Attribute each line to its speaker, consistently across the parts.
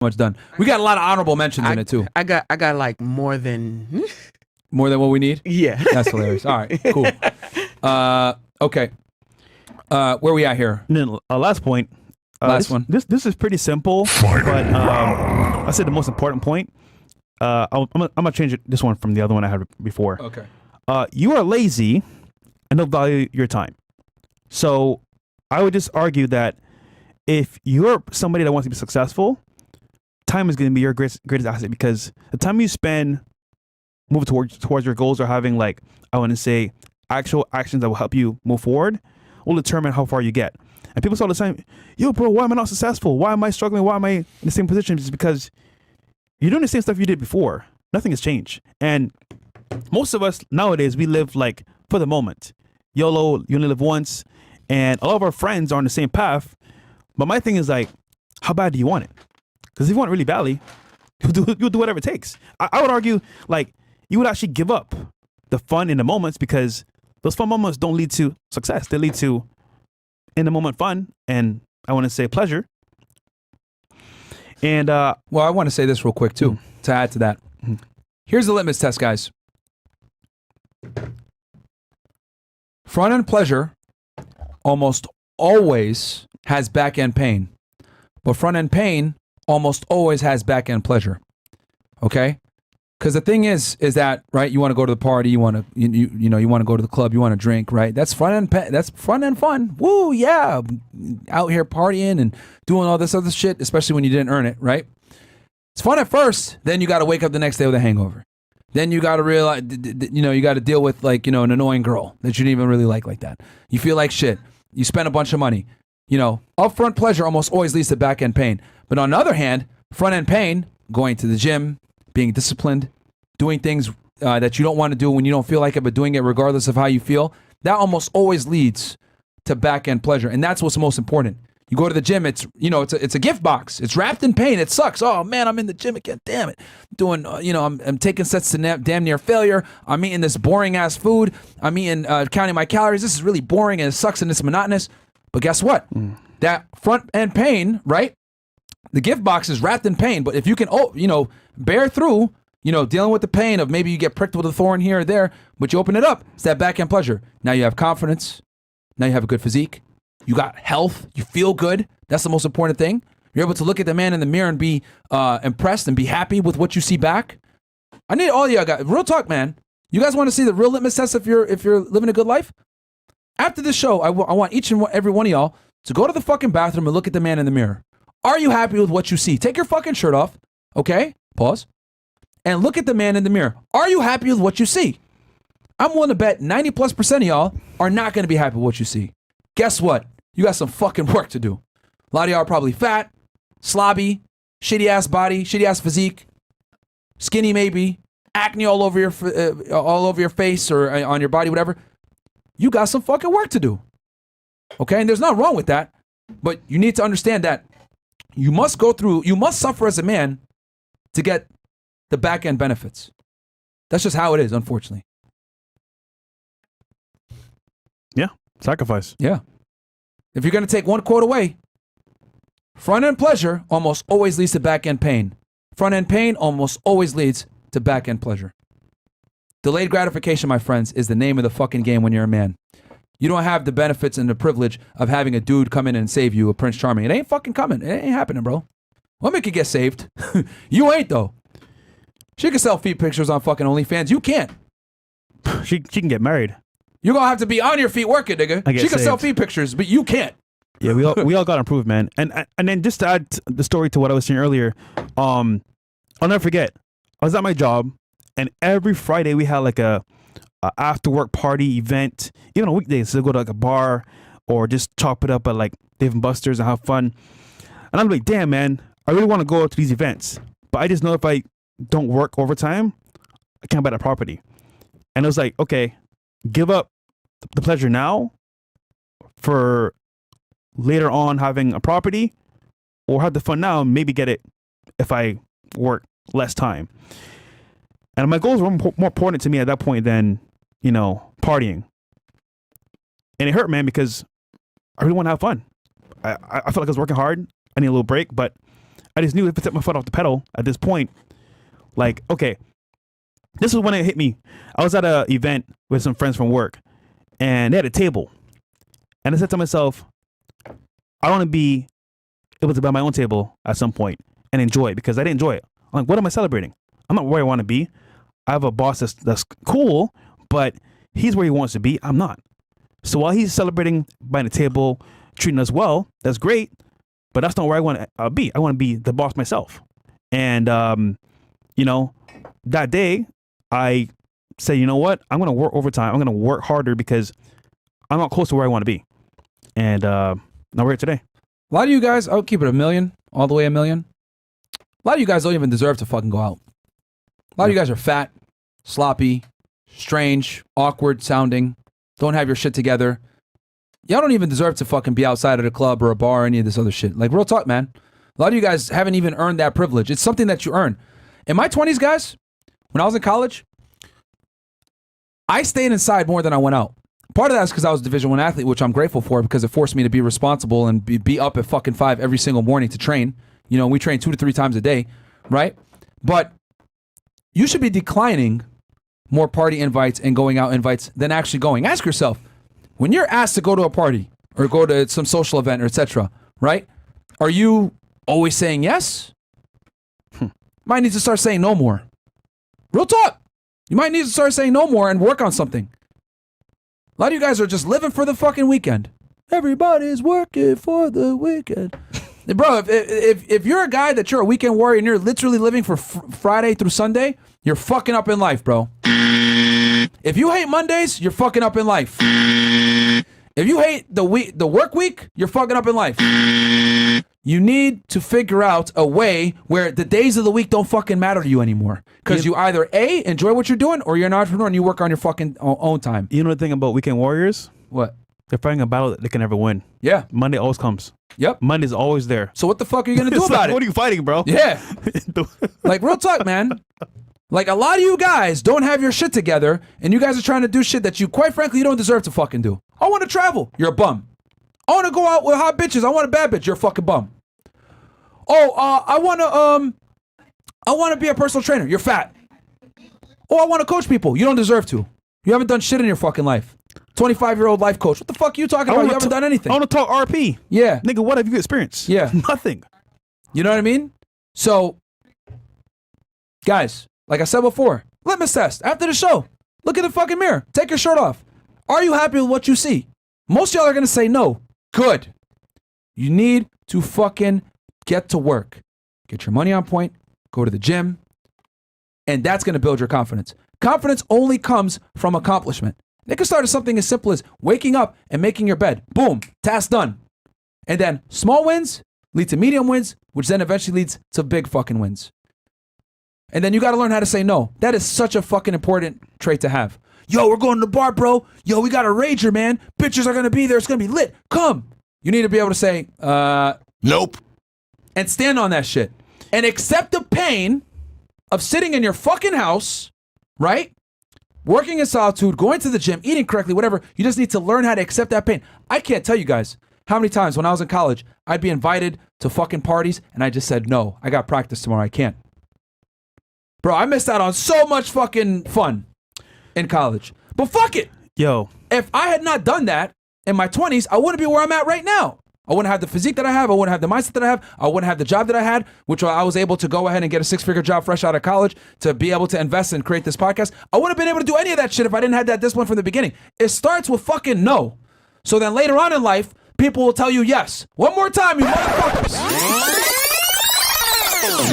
Speaker 1: much done. We got a lot of honorable mentions in it too.
Speaker 2: I got like more than
Speaker 1: what we need.
Speaker 2: Yeah,
Speaker 1: that's hilarious. All right, cool. Okay, where we at here?
Speaker 3: And then last point.
Speaker 1: Last one.
Speaker 3: This is pretty simple, but I said the most important point. I'm gonna change this one from the other one I had before.
Speaker 1: Okay.
Speaker 3: You are lazy and don't value your time. So I would just argue that if you're somebody that wants to be successful, time is going to be your greatest asset, because the time you spend moving towards your goals or having, like, I want to say, actual actions that will help you move forward will determine how far you get. And people say all the time, yo, bro, why am I not successful? Why am I struggling? Why am I in the same position? It's because you're doing the same stuff you did before. Nothing has changed. And most of us nowadays, we live like for the moment. YOLO, you only live once. And a lot of our friends are on the same path. But my thing is, like, how bad do you want it? Because if you want it really badly, you'll do whatever it takes. I would argue, like, you would actually give up the fun in the moments, because those fun moments don't lead to success. They lead to in the moment fun, and I want to say pleasure. And
Speaker 1: well, I want to say this real quick too, to add to that. Here's the litmus test, guys. Front end pleasure almost always has back end pain, but front end pain almost always has back end pleasure. Okay? Because the thing is that, right, you want to go to the party, you want to you want to go to the club, you want to drink, right? That's front end fun. Woo, yeah. Out here partying and doing all this other shit, especially when you didn't earn it, right? It's fun at first, then you got to wake up the next day with a hangover. Then you got to realize, you got to deal with, like, an annoying girl that you didn't even really like that. You feel like shit. You spend a bunch of money. Upfront pleasure almost always leads to back end pain. But on the other hand, front end pain, going to the gym, being disciplined, doing things that you don't want to do when you don't feel like it, but doing it regardless of how you feel, that almost always leads to back end pleasure. And that's what's most important. You go to the gym, it's a gift box. It's wrapped in pain. It sucks. Oh man, I'm in the gym again. Damn it. Doing, I'm taking sets to damn near failure. I'm eating this boring ass food. I'm eating, counting my calories. This is really boring and it sucks and it's monotonous. But guess what? That front end pain, right? The gift box is wrapped in pain. But if you can, bear through, dealing with the pain of maybe you get pricked with a thorn here or there, but you open it up, it's that back end pleasure. Now you have confidence. Now you have a good physique. You got health. You feel good. That's the most important thing. You're able to look at the man in the mirror and be impressed and be happy with what you see back. I need all you guys. Real talk, man. You guys want to see the real litmus test if you're living a good life? After this show, I want each and every one of y'all to go to the fucking bathroom and look at the man in the mirror. Are you happy with what you see? Take your fucking shirt off. Okay? Pause. And look at the man in the mirror. Are you happy with what you see? I'm willing to bet 90+% of y'all are not going to be happy with what you see. Guess what? You got some fucking work to do. A lot of y'all are probably fat, slobby, shitty ass body, shitty ass physique, skinny maybe, acne all over your face or on your body, whatever. You got some fucking work to do. Okay? And there's nothing wrong with that. But you need to understand that you must suffer as a man to get the back end benefits. That's just how it is, unfortunately.
Speaker 3: Yeah. Sacrifice.
Speaker 1: Yeah. If you're going to take one quote away, front end pleasure almost always leads to back end pain. Front end pain almost always leads to back end pleasure. Delayed gratification, my friends, is the name of the fucking game when you're a man. You don't have the benefits and the privilege of having a dude come in and save you, a Prince Charming. It ain't fucking coming. It ain't happening, bro. Women can get saved. You ain't, though. She can sell feet pictures on fucking OnlyFans. You can't.
Speaker 3: She can get married.
Speaker 1: You're going to have to be on your feet working, nigga. She can sell feet pictures, but you can't.
Speaker 3: Yeah, we all got to improve, man. And then just to add the story to what I was saying earlier, I'll never forget. I was at my job, and every Friday we had like a after work party event, even on weekdays. So go to like a bar or just chop it up at like Dave and Buster's and have fun. And I'm like, damn, man, I really want to go to these events, but I just know if I don't work overtime, I can't buy that property. And it was like, okay, give up the pleasure now for later on having a property, or have the fun now and maybe get it if I work less time. And my goals were more important to me at that point than, partying. And it hurt, man, because I really want to have fun. I felt like I was working hard. I need a little break, but I just knew if I took my foot off the pedal at this point, like, okay, this was when it hit me. I was at an event with some friends from work, and they had a table. And I said to myself, I want to be able to buy my own table at some point and enjoy it, because I didn't enjoy it. I'm like, what am I celebrating? I'm not where I want to be. I have a boss that's cool, but he's where he wants to be. I'm not. So while he's celebrating buying a table, treating us well, that's great, but that's not where I want to be. I want to be the boss myself. And, you know, that day I said, you know what? I'm going to work overtime. I'm going to work harder because I'm not close to where I want to be. And now we're here today.
Speaker 1: A lot of you guys, I'll keep it $1 million, all the way $1 million. A lot of you guys don't even deserve to fucking go out. A lot of you guys are fat, sloppy, strange, awkward sounding, don't have your shit together. Y'all don't even deserve to fucking be outside of the club or a bar or any of this other shit. Like, real talk, man. A lot of you guys haven't even earned that privilege. It's something that you earn. In my 20s, guys, when I was in college, I stayed inside more than I went out. Part of that is because I was a Division I athlete, which I'm grateful for, because it forced me to be responsible and be up at fucking 5 every single morning to train. You know, we train 2 to 3 times a day, right? But you should be declining more party invites and going out invites than actually going. Ask yourself, when you're asked to go to a party or go to some social event or etc., right? Are you always saying yes? Might need to start saying no more. Real talk. You might need to start saying no more and work on something. A lot of you guys are just living for the fucking weekend. Everybody's working for the weekend. Bro, if you're a guy that you're a weekend warrior and you're literally living for Friday through Sunday, you're fucking up in life, bro. If you hate Mondays, you're fucking up in life. If you hate the work week, you're fucking up in life. You need to figure out a way where the days of the week don't fucking matter to you anymore. Because you either A, enjoy what you're doing, or you're an entrepreneur and you work on your fucking own time.
Speaker 3: You know the thing about weekend warriors?
Speaker 1: What?
Speaker 3: They're fighting a battle that they can never win.
Speaker 1: Yeah.
Speaker 3: Monday always comes.
Speaker 1: Yep.
Speaker 3: Monday's always there.
Speaker 1: So what the fuck are you going to do
Speaker 3: It's
Speaker 1: about
Speaker 3: like,
Speaker 1: it?
Speaker 3: What are you fighting, bro?
Speaker 1: Yeah. Like, real talk, man. Like, a lot of you guys don't have your shit together, and you guys are trying to do shit that you, quite frankly, you don't deserve to fucking do. I want to travel. You're a bum. I want to go out with hot bitches. I want a bad bitch. You're a fucking bum. Oh, I want to be a personal trainer. You're fat. Oh, I want to coach people. You don't deserve to. You haven't done shit in your fucking life. 25-year-old life coach. What the fuck are you talking about? You haven't done anything.
Speaker 3: I want to talk RP.
Speaker 1: Yeah.
Speaker 3: Nigga, what have you experienced?
Speaker 1: Yeah.
Speaker 3: Nothing.
Speaker 1: You know what I mean? So, guys, like I said before, litmus test. After the show, look in the fucking mirror. Take your shirt off. Are you happy with what you see? Most of y'all are going to say no. Good. You need to fucking get to work. Get your money on point. Go to the gym. And that's going to build your confidence. Confidence only comes from accomplishment. They can start as something as simple as waking up and making your bed. Boom. Task done. And then small wins lead to medium wins, which then eventually leads to big fucking wins. And then you got to learn how to say no. That is such a fucking important trait to have. Yo, we're going to the bar, bro. Yo, we got a rager, man. Bitches are going to be there. It's going to be lit. Come. You need to be able to say,
Speaker 4: nope.
Speaker 1: And stand on that shit. And accept the pain of sitting in your fucking house, right? Working in solitude, going to the gym, eating correctly, whatever. You just need to learn how to accept that pain. I can't tell you guys how many times when I was in college, I'd be invited to fucking parties and I just said, no, I got practice tomorrow. I can't. Bro, I missed out on so much fucking fun in college. But fuck it.
Speaker 3: Yo.
Speaker 1: If I had not done that in my 20s, I wouldn't be where I'm at right now. I wouldn't have the physique that I have. I wouldn't have the mindset that I have. I wouldn't have the job that I had, which I was able to go ahead and get a 6-figure job fresh out of college to be able to invest and create this podcast. I wouldn't have been able to do any of that shit if I didn't have that discipline from the beginning. It starts with fucking no. So then later on in life, people will tell you yes. One more time, you motherfuckers.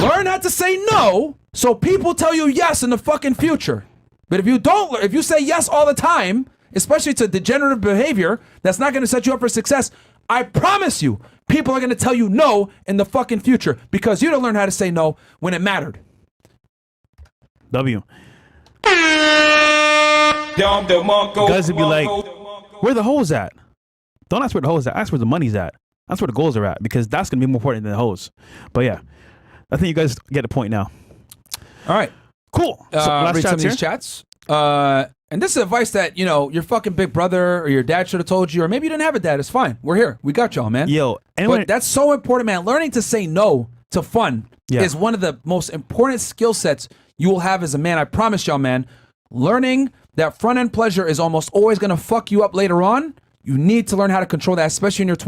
Speaker 1: Learn how to say no so people tell you yes in the fucking future. But if you say yes all the time, especially to degenerative behavior that's not going to set you up for success, I promise you, people are going to tell you no in the fucking future because you don't learn how to say no when it mattered.
Speaker 3: W. Guys would be like, where the hoes at? Don't ask where the hoes at. Ask where the money's at. That's where the goals are at because that's going to be more important than the hoes. But yeah, I think you guys get the point now.
Speaker 1: All right.
Speaker 3: Cool. So
Speaker 1: Read some of these chats. And this is advice that, your fucking big brother or your dad should have told you, or maybe you didn't have a dad. It's fine. We're here. We got y'all, man.
Speaker 3: Yo, anyway,
Speaker 1: but that's so important, man. Learning to say no to fun
Speaker 3: Yeah.
Speaker 1: is one of the most important skill sets you will have as a man. I promise y'all, man. Learning that front end pleasure is almost always going to fuck you up later on. You need to learn how to control that, especially in your